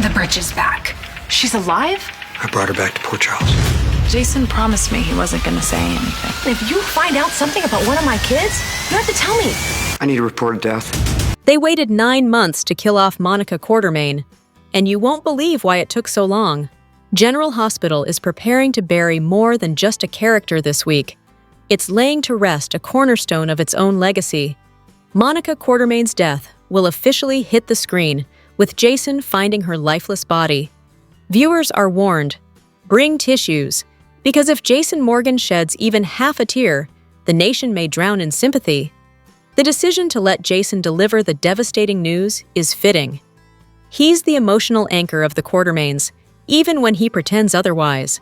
The bridge is back. She's alive? I brought her back to Port Charles. Jason promised me he wasn't going to say anything. If you find out something about one of my kids, you have to tell me. I need a report of death. They waited 9 months to kill off Monica Quartermaine, and you won't believe why it took so long. General Hospital is preparing to bury more than just a character this week. It's laying to rest a cornerstone of its own legacy. Monica Quartermaine's death will officially hit the screen, with Jason finding her lifeless body. Viewers are warned, bring tissues, because if Jason Morgan sheds even half a tear, the nation may drown in sympathy. The decision to let Jason deliver the devastating news is fitting. He's the emotional anchor of the Quartermaines, even when he pretends otherwise.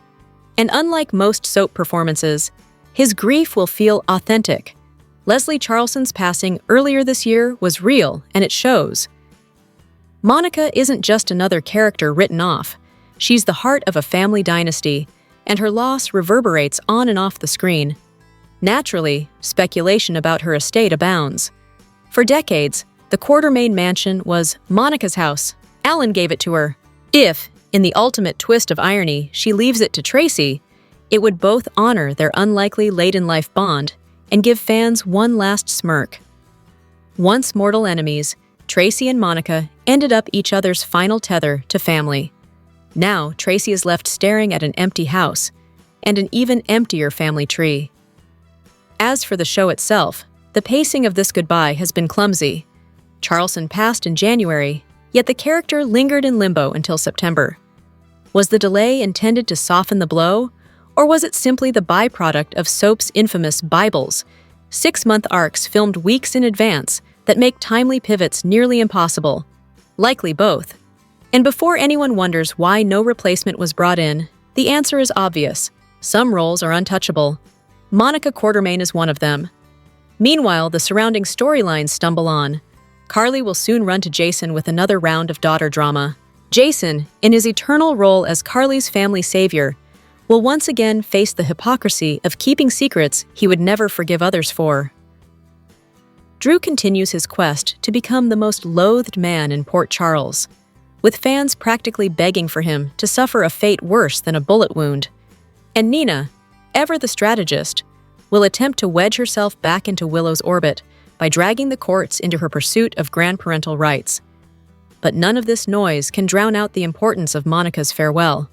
And unlike most soap performances, his grief will feel authentic. Leslie Charleson's passing earlier this year was real, and it shows. Monica isn't just another character written off. She's the heart of a family dynasty, and her loss reverberates on and off the screen. Naturally, speculation about her estate abounds. For decades, the Quartermaine mansion was Monica's house. Alan gave it to her. If, in the ultimate twist of irony, she leaves it to Tracy, it would both honor their unlikely late-in-life bond and give fans one last smirk. Once mortal enemies, Tracy and Monica ended up each other's final tether to family. Now, Tracy is left staring at an empty house and an even emptier family tree. As for the show itself, the pacing of this goodbye has been clumsy. Charleson passed in January, yet the character lingered in limbo until September. Was the delay intended to soften the blow, or was it simply the byproduct of soap's infamous Bibles, 6-month arcs filmed weeks in advance that make timely pivots nearly impossible? Likely both. And before anyone wonders why no replacement was brought in, the answer is obvious. Some roles are untouchable. Monica Quartermaine is one of them. Meanwhile, the surrounding storylines stumble on. Carly will soon run to Jason with another round of daughter drama. Jason, in his eternal role as Carly's family savior, will once again face the hypocrisy of keeping secrets he would never forgive others for. Drew continues his quest to become the most loathed man in Port Charles, with fans practically begging for him to suffer a fate worse than a bullet wound. And Nina, ever the strategist, will attempt to wedge herself back into Willow's orbit by dragging the courts into her pursuit of grandparental rights. But none of this noise can drown out the importance of Monica's farewell.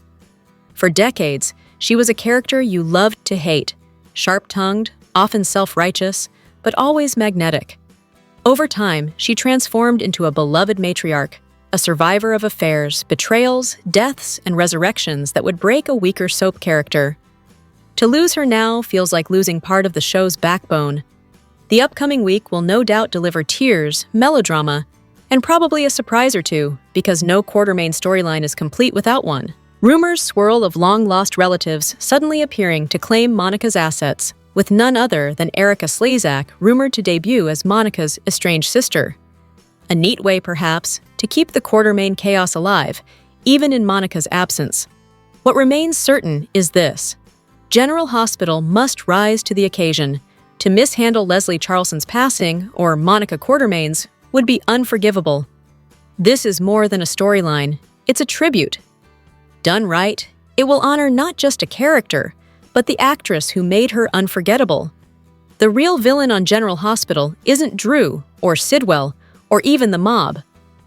For decades, she was a character you loved to hate, sharp-tongued, often self-righteous, but always magnetic. Over time, she transformed into a beloved matriarch, a survivor of affairs, betrayals, deaths, and resurrections that would break a weaker soap character. To lose her now feels like losing part of the show's backbone. The upcoming week will no doubt deliver tears, melodrama, and probably a surprise or two, because no Quartermaine storyline is complete without one. Rumors swirl of long-lost relatives suddenly appearing to claim Monica's assets, with none other than Erica Slezak rumored to debut as Monica's estranged sister. A neat way, perhaps, to keep the Quartermaine chaos alive, even in Monica's absence. What remains certain is this: General Hospital must rise to the occasion. To mishandle Leslie Charleson's passing, or Monica Quartermaine's, would be unforgivable. This is more than a storyline, it's a tribute. Done right, it will honor not just a character, but the actress who made her unforgettable. The real villain on General Hospital isn't Drew, or Sidwell, or even the mob.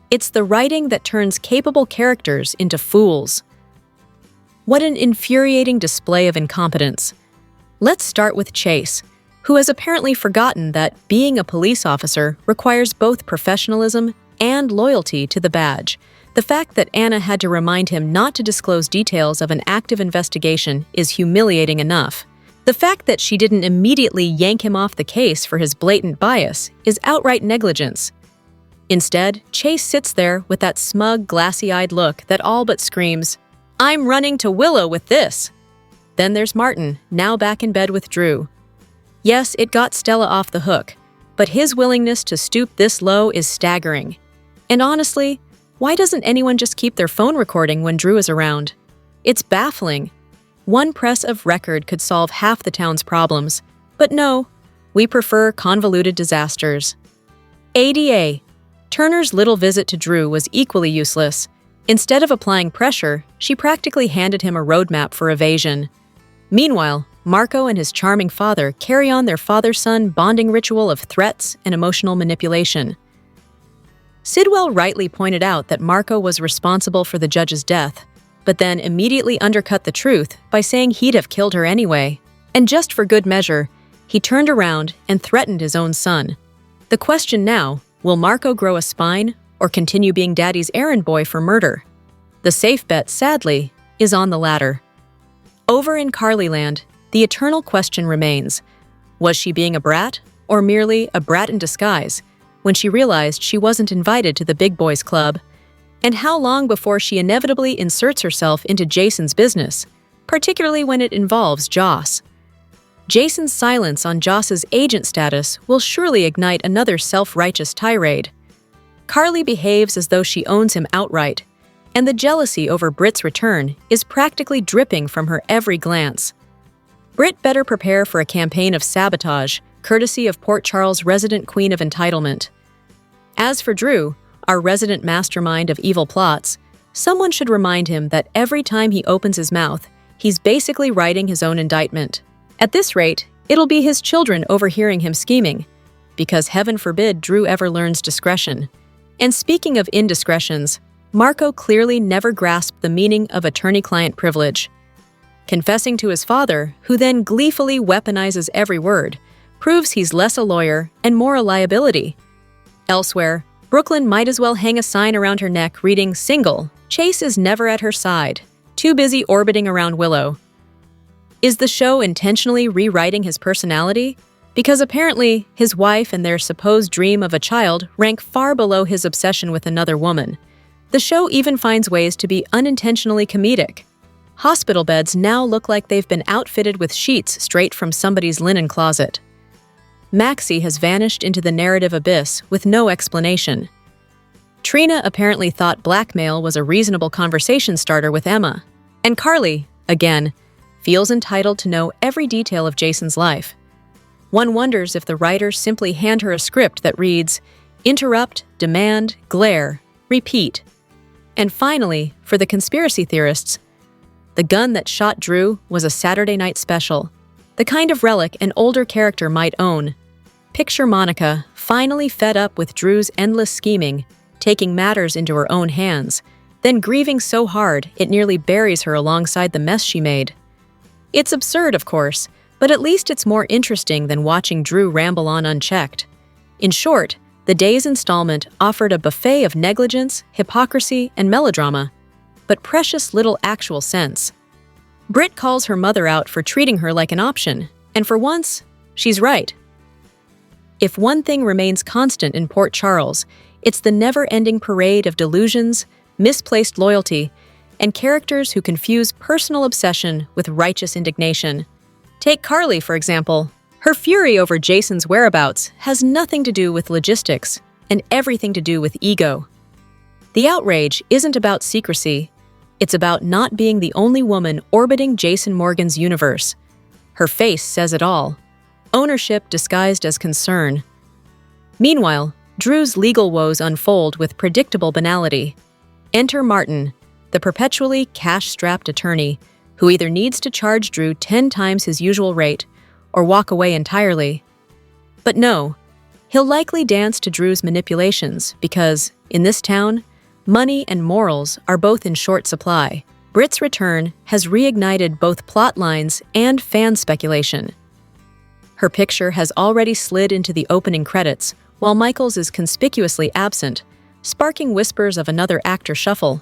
It's the writing that turns capable characters into fools. What an infuriating display of incompetence. Let's start with Chase, who has apparently forgotten that being a police officer requires both professionalism and loyalty to the badge. The fact that Anna had to remind him not to disclose details of an active investigation is humiliating enough. The fact that she didn't immediately yank him off the case for his blatant bias is outright negligence. Instead, Chase sits there with that smug, glassy-eyed look that all but screams, "I'm running to Willow with this!" Then there's Martin, now back in bed with Drew. Yes, it got Stella off the hook, but his willingness to stoop this low is staggering. And honestly, why doesn't anyone just keep their phone recording when Drew is around? It's baffling. One press of record could solve half the town's problems, but no, we prefer convoluted disasters. ADA. Turner's little visit to Drew was equally useless. Instead of applying pressure, she practically handed him a roadmap for evasion. Meanwhile, Marco and his charming father carry on their father-son bonding ritual of threats and emotional manipulation. Sidwell rightly pointed out that Marco was responsible for the judge's death, but then immediately undercut the truth by saying he'd have killed her anyway. And just for good measure, he turned around and threatened his own son. The question now, will Marco grow a spine or continue being Daddy's errand boy for murder? The safe bet, sadly, is on the latter. Over in Carlyland, the eternal question remains, was she being a brat or merely a brat in disguise when she realized she wasn't invited to the Big Boys Club? And how long before she inevitably inserts herself into Jason's business, particularly when it involves Joss? Jason's silence on Joss's agent status will surely ignite another self-righteous tirade. Carly behaves as though she owns him outright, and the jealousy over Britt's return is practically dripping from her every glance. Britt better prepare for a campaign of sabotage, courtesy of Port Charles' resident queen of entitlement. As for Drew, our resident mastermind of evil plots, someone should remind him that every time he opens his mouth, he's basically writing his own indictment. At this rate, it'll be his children overhearing him scheming, because heaven forbid Drew ever learns discretion. And speaking of indiscretions, Marco clearly never grasped the meaning of attorney-client privilege. Confessing to his father, who then gleefully weaponizes every word, proves he's less a lawyer and more a liability. Elsewhere, Brooklyn might as well hang a sign around her neck reading "Single, Chase is never at her side, too busy orbiting around Willow." Is the show intentionally rewriting his personality? Because apparently, his wife and their supposed dream of a child rank far below his obsession with another woman. The show even finds ways to be unintentionally comedic. Hospital beds now look like they've been outfitted with sheets straight from somebody's linen closet. Maxie has vanished into the narrative abyss with no explanation. Trina apparently thought blackmail was a reasonable conversation starter with Emma. And Carly, again, feels entitled to know every detail of Jason's life. One wonders if the writers simply hand her a script that reads, interrupt, demand, glare, repeat. And finally, for the conspiracy theorists, the gun that shot Drew was a Saturday night special, the kind of relic an older character might own. Picture Monica, finally fed up with Drew's endless scheming, taking matters into her own hands, then grieving so hard it nearly buries her alongside the mess she made. It's absurd, of course, but at least it's more interesting than watching Drew ramble on unchecked. In short, the day's installment offered a buffet of negligence, hypocrisy, and melodrama, but precious little actual sense. Britt calls her mother out for treating her like an option, and for once, she's right. If one thing remains constant in Port Charles, it's the never-ending parade of delusions, misplaced loyalty, and characters who confuse personal obsession with righteous indignation. Take Carly, for example. Her fury over Jason's whereabouts has nothing to do with logistics and everything to do with ego. The outrage isn't about secrecy. It's about not being the only woman orbiting Jason Morgan's universe. Her face says it all. Ownership disguised as concern. Meanwhile, Drew's legal woes unfold with predictable banality. Enter Martin, the perpetually cash-strapped attorney, who either needs to charge Drew 10 times his usual rate or walk away entirely. But no, he'll likely dance to Drew's manipulations because, in this town, money and morals are both in short supply. Britt's return has reignited both plot lines and fan speculation. Her picture has already slid into the opening credits, while Michaels is conspicuously absent, sparking whispers of another actor shuffle.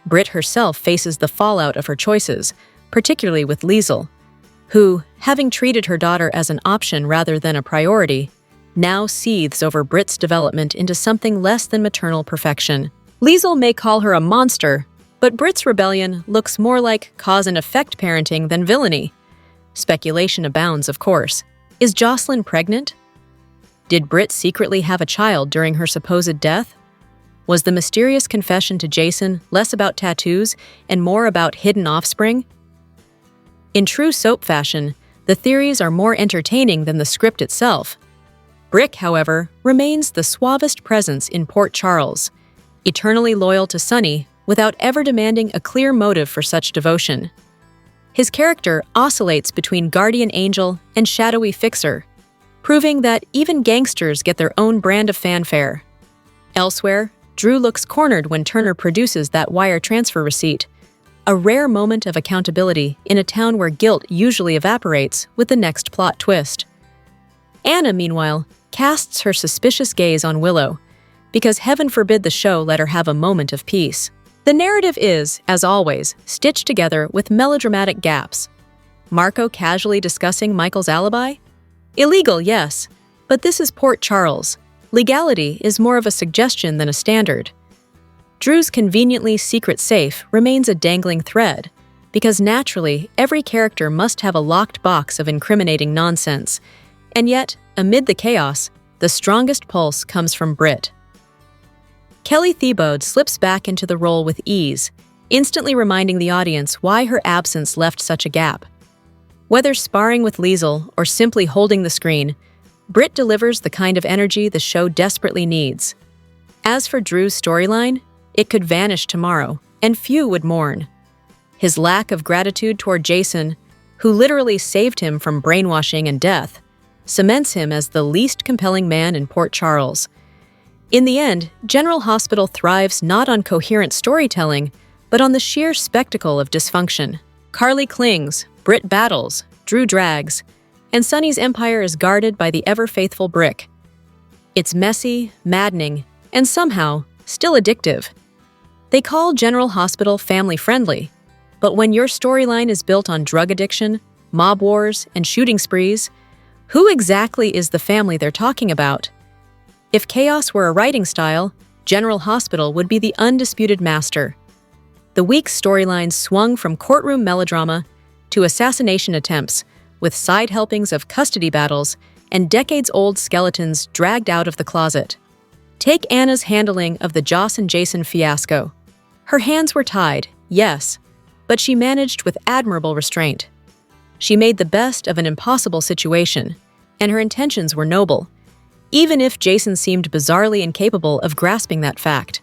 Britt herself faces the fallout of her choices, particularly with Liesl, who, having treated her daughter as an option rather than a priority, now seethes over Britt's development into something less than maternal perfection. Liesl may call her a monster, but Britt's rebellion looks more like cause and effect parenting than villainy. Speculation abounds, of course. Is Jocelyn pregnant? Did Britt secretly have a child during her supposed death? Was the mysterious confession to Jason less about tattoos and more about hidden offspring? In true soap fashion, the theories are more entertaining than the script itself. Brick, however, remains the suavest presence in Port Charles. eternally loyal to Sonny without ever demanding a clear motive for such devotion. His character oscillates between guardian angel and shadowy fixer, proving that even gangsters get their own brand of fanfare. Elsewhere, Drew looks cornered when Turner produces that wire transfer receipt, a rare moment of accountability in a town where guilt usually evaporates with the next plot twist. Anna, meanwhile, casts her suspicious gaze on Willow, because heaven forbid the show let her have a moment of peace. The narrative is, as always, stitched together with melodramatic gaps. Marco casually discussing Michael's alibi? Illegal, yes, but this is Port Charles. Legality is more of a suggestion than a standard. Drew's conveniently secret safe remains a dangling thread, because naturally, every character must have a locked box of incriminating nonsense. And yet, amid the chaos, the strongest pulse comes from Britt. Kelly Thiebaud slips back into the role with ease, instantly reminding the audience why her absence left such a gap. Whether sparring with Liesel or simply holding the screen, Britt delivers the kind of energy the show desperately needs. As for Drew's storyline, it could vanish tomorrow, and few would mourn. His lack of gratitude toward Jason, who literally saved him from brainwashing and death, cements him as the least compelling man in Port Charles. In the end, General Hospital thrives not on coherent storytelling, but on the sheer spectacle of dysfunction. Carly clings, Britt battles, Drew drags, and Sonny's empire is guarded by the ever-faithful Brick. It's messy, maddening, and somehow still addictive. They call General Hospital family-friendly, but when your storyline is built on drug addiction, mob wars, and shooting sprees, who exactly is the family they're talking about? If chaos were a writing style, General Hospital would be the undisputed master. The week's storylines swung from courtroom melodrama to assassination attempts, with side helpings of custody battles and decades-old skeletons dragged out of the closet. Take Anna's handling of the Joss and Jason fiasco. Her hands were tied, yes, but she managed with admirable restraint. She made the best of an impossible situation, and her intentions were noble, even if Jason seemed bizarrely incapable of grasping that fact.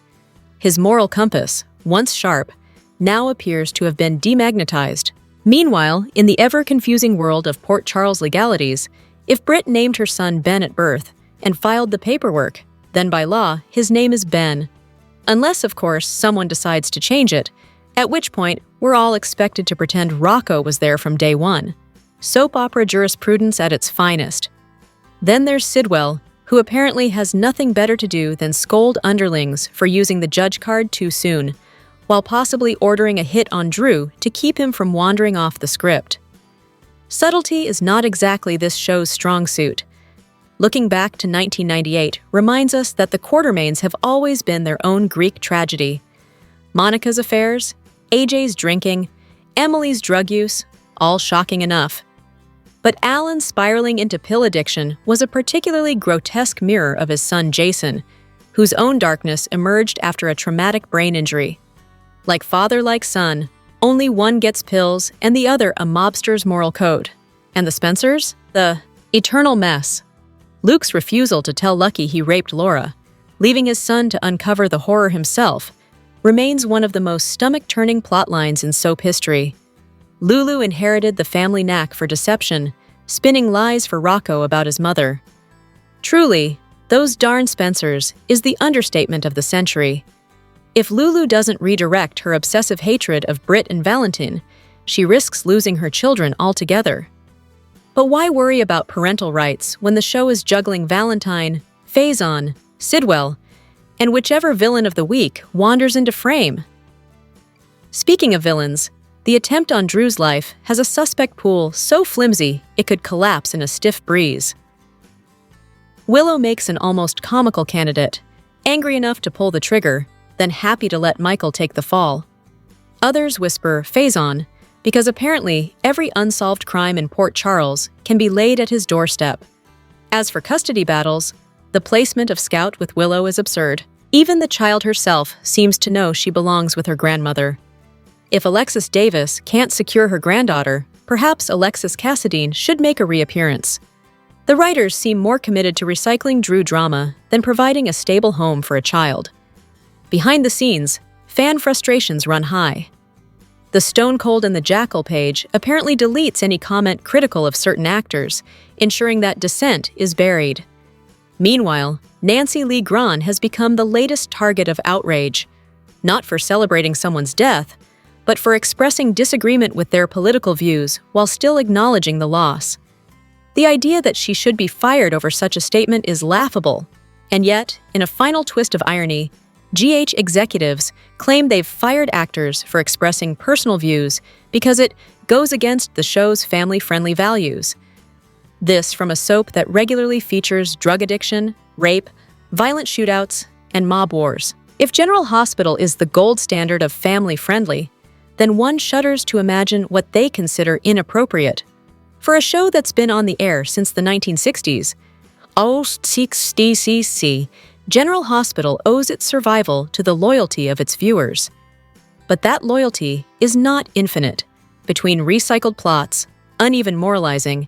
His moral compass, once sharp, now appears to have been demagnetized. Meanwhile, in the ever-confusing world of Port Charles legalities, if Britt named her son Ben at birth and filed the paperwork, then by law, his name is Ben. Unless, of course, someone decides to change it, at which point we're all expected to pretend Rocco was there from day one. Soap opera jurisprudence at its finest. Then there's Sidwell, who apparently has nothing better to do than scold underlings for using the judge card too soon, while possibly ordering a hit on Drew to keep him from wandering off the script. Subtlety is not exactly this show's strong suit. Looking back to 1998 reminds us that the Quartermaines have always been their own Greek tragedy. Monica's affairs, AJ's drinking, Emily's drug use, all shocking enough. But Alan's spiraling into pill addiction was a particularly grotesque mirror of his son Jason, whose own darkness emerged after a traumatic brain injury. Like father, like son, only one gets pills and the other a mobster's moral code. And the Spencers? The eternal mess. Luke's refusal to tell Lucky he raped Laura, leaving his son to uncover the horror himself, remains one of the most stomach-turning plot lines in soap history. Lulu inherited the family knack for deception, spinning lies for Rocco about his mother. Truly, those darn Spencers is the understatement of the century. If Lulu doesn't redirect her obsessive hatred of Britt and Valentin, she risks losing her children altogether. But why worry about parental rights when the show is juggling Valentine, Faison, Sidwell, and whichever villain of the week wanders into frame? Speaking of villains, the attempt on Drew's life has a suspect pool so flimsy it could collapse in a stiff breeze. Willow makes an almost comical candidate, angry enough to pull the trigger, then happy to let Michael take the fall. Others whisper Faison, because apparently every unsolved crime in Port Charles can be laid at his doorstep. As for custody battles, the placement of Scout with Willow is absurd. Even the child herself seems to know she belongs with her grandmother. If Alexis Davis can't secure her granddaughter, perhaps Alexis Cassadine should make a reappearance. The writers seem more committed to recycling Drew drama than providing a stable home for a child. Behind the scenes, fan frustrations run high. The Stone Cold and the Jackal page apparently deletes any comment critical of certain actors, ensuring that dissent is buried. Meanwhile, Nancy Lee Grahn has become the latest target of outrage, not for celebrating someone's death, but for expressing disagreement with their political views while still acknowledging the loss. The idea that she should be fired over such a statement is laughable, and yet, in a final twist of irony, GH executives claim they've fired actors for expressing personal views because it goes against the show's family-friendly values. This from a soap that regularly features drug addiction, rape, violent shootouts, and mob wars. If General Hospital is the gold standard of family-friendly, then one shudders to imagine what they consider inappropriate. For a show that's been on the air since the 1960s, General Hospital owes its survival to the loyalty of its viewers. But that loyalty is not infinite. Between recycled plots, uneven moralizing,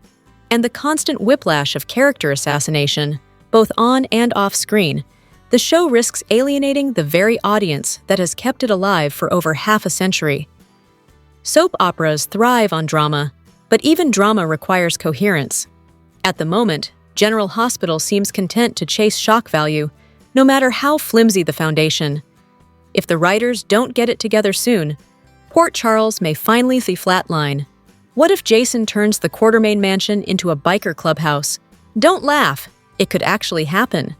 and the constant whiplash of character assassination, both on and off screen, the show risks alienating the very audience that has kept it alive for over half a century. Soap operas thrive on drama, but even drama requires coherence. At the moment, General Hospital seems content to chase shock value, no matter how flimsy the foundation. If the writers don't get it together soon, Port Charles may finally flatline. What if Jason turns the Quartermaine mansion into a biker clubhouse? Don't laugh, it could actually happen.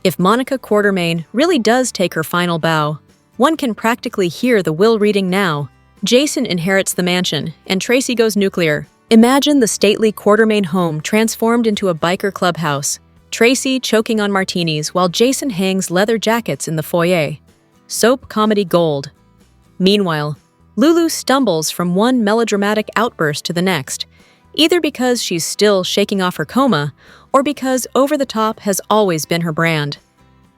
If Monica Quartermaine really does take her final bow, one can practically hear the will reading now. Jason inherits the mansion, and Tracy goes nuclear. Imagine the stately Quartermaine home transformed into a biker clubhouse. Tracy choking on martinis while Jason hangs leather jackets in the foyer. Soap comedy gold. Meanwhile, Lulu stumbles from one melodramatic outburst to the next, either because she's still shaking off her coma or because over the top has always been her brand.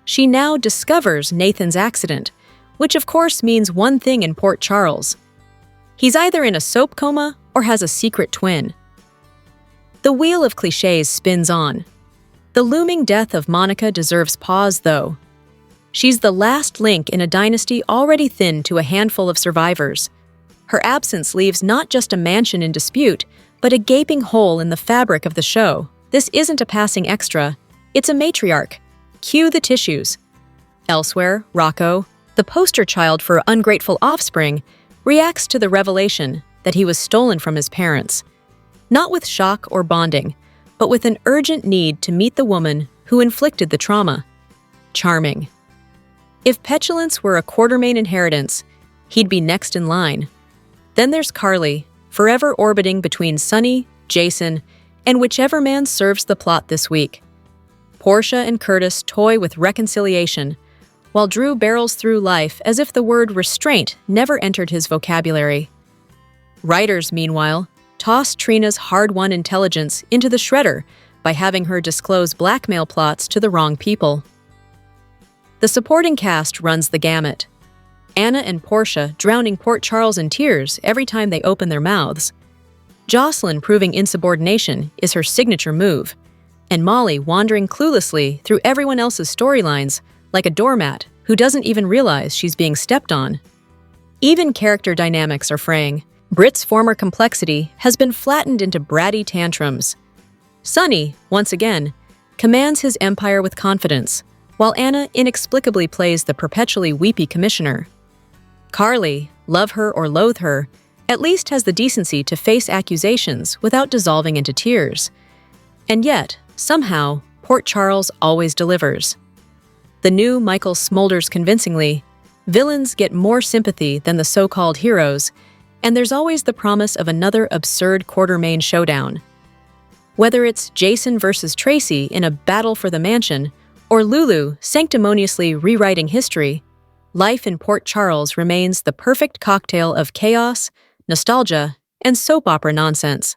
She now discovers Nathan's accident, which of course means one thing in Port Charles. He's either in a soap coma or has a secret twin. The wheel of clichés spins on. The looming death of Monica deserves pause, though. She's the last link in a dynasty already thinned to a handful of survivors. Her absence leaves not just a mansion in dispute, but a gaping hole in the fabric of the show. This isn't a passing extra, it's a matriarch. Cue the tissues. Elsewhere, Rocco, the poster child for ungrateful offspring, reacts to the revelation that he was stolen from his parents. Not with shock or bonding, but with an urgent need to meet the woman who inflicted the trauma. Charming. If petulance were a Quartermaine inheritance, he'd be next in line. Then there's Carly, forever orbiting between Sonny, Jason, and whichever man serves the plot this week. Portia and Curtis toy with reconciliation, while Drew barrels through life as if the word restraint never entered his vocabulary. Writers, meanwhile, toss Trina's hard-won intelligence into the shredder by having her disclose blackmail plots to the wrong people. The supporting cast runs the gamut. Anna and Portia drowning Port Charles in tears every time they open their mouths. Jocelyn proving insubordination is her signature move, and Molly wandering cluelessly through everyone else's storylines like a doormat who doesn't even realize she's being stepped on. Even character dynamics are fraying. Britt's former complexity has been flattened into bratty tantrums. Sonny, once again, commands his empire with confidence, while Anna inexplicably plays the perpetually weepy commissioner. Carly, love her or loathe her, at least has the decency to face accusations without dissolving into tears. And yet, somehow, Port Charles always delivers. The new Michael smolders convincingly, villains get more sympathy than the so-called heroes, and there's always the promise of another absurd Quartermaine showdown. Whether it's Jason versus Tracy in a battle for the mansion, or Lulu sanctimoniously rewriting history, life in Port Charles remains the perfect cocktail of chaos, nostalgia, and soap opera nonsense.